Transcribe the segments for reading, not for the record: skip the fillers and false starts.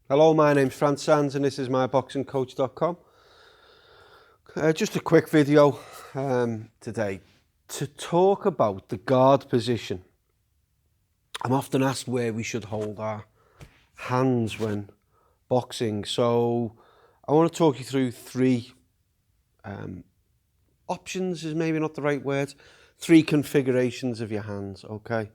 Hello, my name's Fran Sands and this is myboxingcoach.com. Just a quick video today to talk about the guard position. I'm often asked where we should hold our hands when boxing, so I want to talk you through three options is maybe not the right word, three configurations of your hands, okay?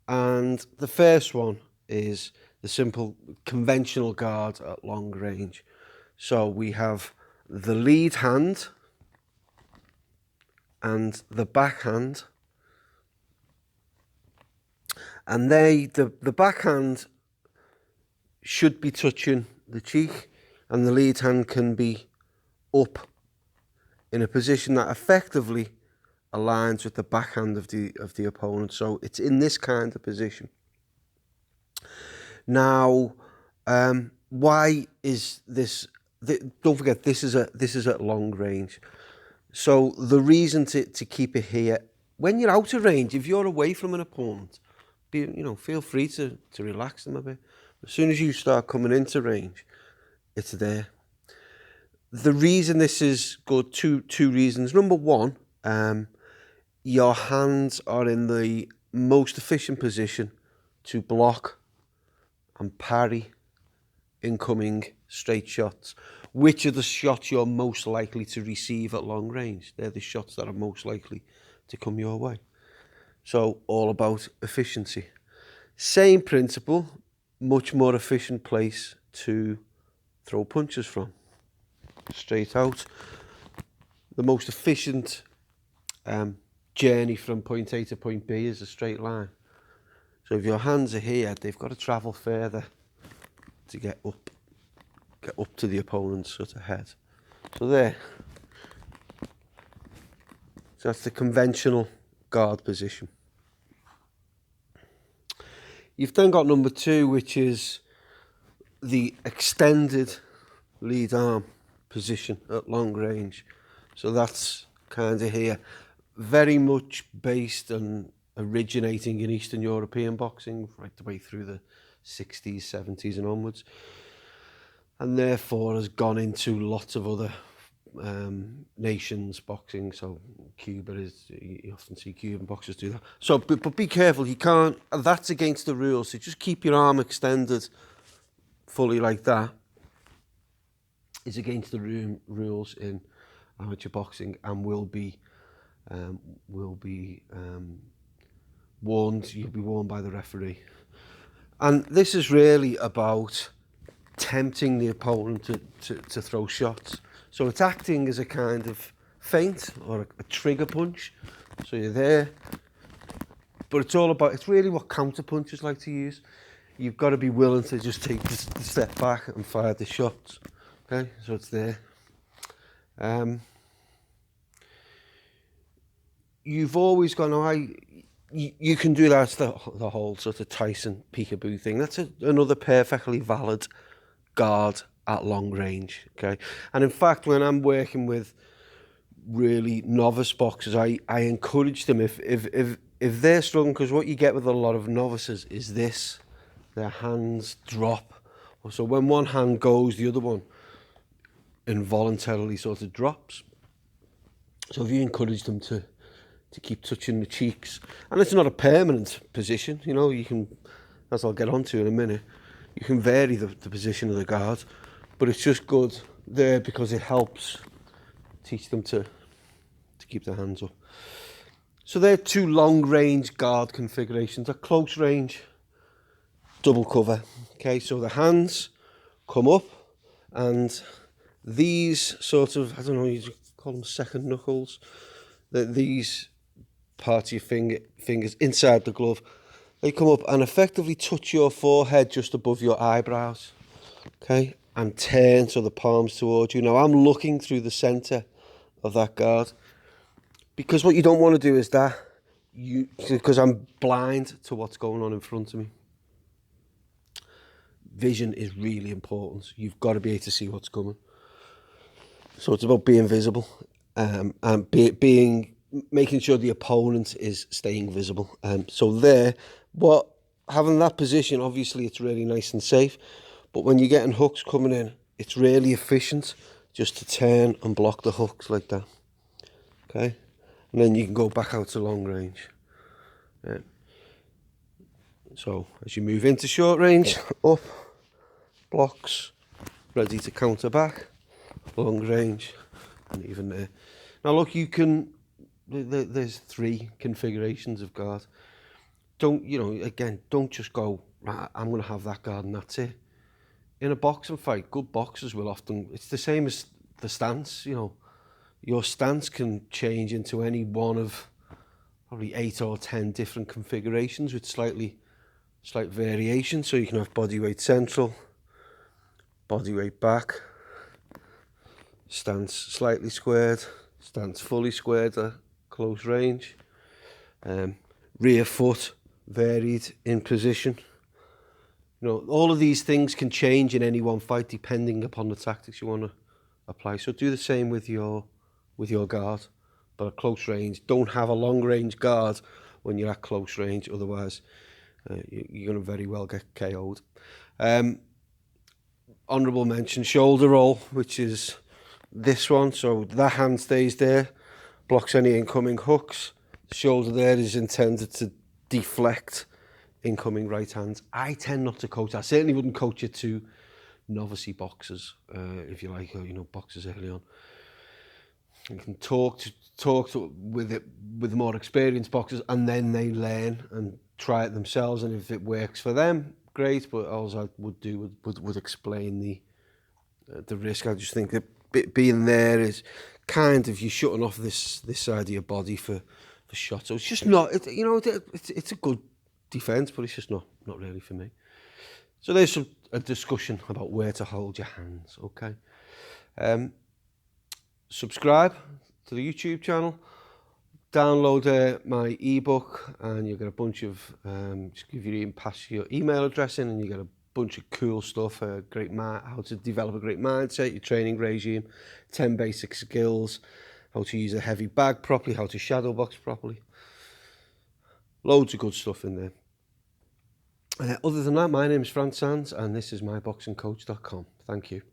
And the first one is the simple conventional guard at long range. So we have the lead hand and the backhand, and the backhand should be touching the cheek, and the lead hand can be up in a position that effectively aligns with the backhand of the opponent. So it's in this kind of position. Now, why is this? Don't forget, this is at long range. So the reason to keep it here, when you're out of range, if you're away from an opponent, feel free to relax them a bit. As soon as you start coming into range, it's there. The reason this is good, two reasons. Number one, your hands are in the most efficient position to block and parry incoming straight shots. Which are the shots you're most likely to receive at long range? They're the shots that are most likely to come your way. So all about efficiency. Same principle, much more efficient place to throw punches from. Straight out. The most efficient journey from point A to point B is a straight line. So if your hands are here, they've got to travel further to get up to the opponent's sort of head. So there. So that's the conventional guard position. You've then got number two, which is the extended lead arm position at long range. So that's kind of here. Very much based and originating in Eastern European boxing right the way through the 60s, 70s and onwards. And therefore has gone into lots of other nations boxing. So Cuba you often see Cuban boxers do that. So, but be careful, you can't, that's against the rules. So just keep your arm extended fully like that. Is against the rules in amateur boxing and will be warned. You'll be warned by the referee. And this is really about tempting the opponent to throw shots. So it's acting as a kind of feint or a trigger punch. So you're there, but it's really what counter punchers like to use. You've got to be willing to just take the step back and fire the shots. Okay, so it's there. You've always gone, you can do that, the whole sort of Tyson peekaboo thing. That's another perfectly valid guard at long range, okay? And in fact, when I'm working with really novice boxers, I encourage them, if they're struggling, because what you get with a lot of novices is this, their hands drop. So when one hand goes, the other one involuntarily sort of drops. So if you encourage them to keep touching the cheeks, and it's not a permanent position, you can, as I'll get onto in a minute, you can vary the position of the guard, but it's just good there because it helps teach them to keep their hands up. So they're two long range guard configurations. At close range, double cover. Okay, so the hands come up and these sort of, I don't know, you call them second knuckles, these parts of your fingers inside the glove, they come up and effectively touch your forehead just above your eyebrows, okay, and turn so the palms towards you. Now I'm looking through the centre of that guard, because what you don't want to do is that, because I'm blind to what's going on in front of me. Vision is really important. You've got to be able to see what's coming. So it's about being visible, and making sure the opponent is staying visible. So having that position, obviously it's really nice and safe, But when you're getting hooks coming in, it's really efficient just to turn and block the hooks like that. Okay, and then you can go back out to long range. Yeah. So as you move into short range, up, blocks, ready to counter back, long range, and even there. Now look, you can, there's 3 configurations of guard. Don't, you know, again, don't just go, right, I'm going to have that guard and that's it. In a boxing fight, good boxers will often, it's the same as the stance, you know. Your stance can change into any one of probably 8 or 10 different configurations with slight variation. So you can have body weight central, body weight back, stance slightly squared, stance fully squared at close range, rear foot varied in position. You know, all of these things can change in any one fight depending upon the tactics you want to apply. So do the same with your guard, but at close range. Don't have a long range guard when you're at close range, otherwise you're going to very well get KO'd. Honourable mention, shoulder roll, which is this one. So that hand stays there, blocks any incoming hooks. The shoulder there is intended to deflect incoming right hands. I tend not to coach. I certainly wouldn't coach it to novice boxers, if you like, or, you know, boxers early on. You can talk with more experienced boxers, and then they learn and try it themselves. And if it works for them, great. But all I would do would explain the risk. I just think that being there is kind of, you're shutting off this side of your body for shots. So it's just not. It's a good defense, but it's just not really for me. So there's a discussion about where to hold your hands. Okay. Subscribe to the YouTube channel, download my ebook, and you get a bunch of just give your email address in, and you get a bunch of cool stuff. How to develop a great mindset, your training regime, 10 basic skills, how to use a heavy bag properly, how to shadow box properly. Loads of good stuff in there. Other than that, my name is Frank Sands, and this is myboxingcoach.com. Thank you.